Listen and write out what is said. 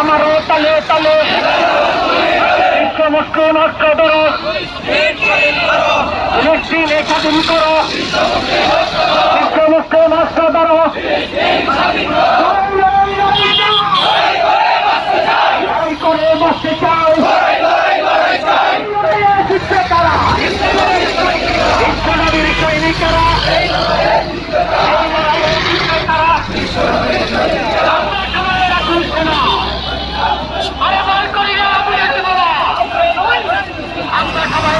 আমারও তালে তালে মুসলিম ঐক্য ধরো, মুসলিম স্বাধীন করো, মুসলিম ঐক্য ধরো, করে বসতে চাও তারা বিশ্বনবীর সৈনিকেরা আমরা সবাই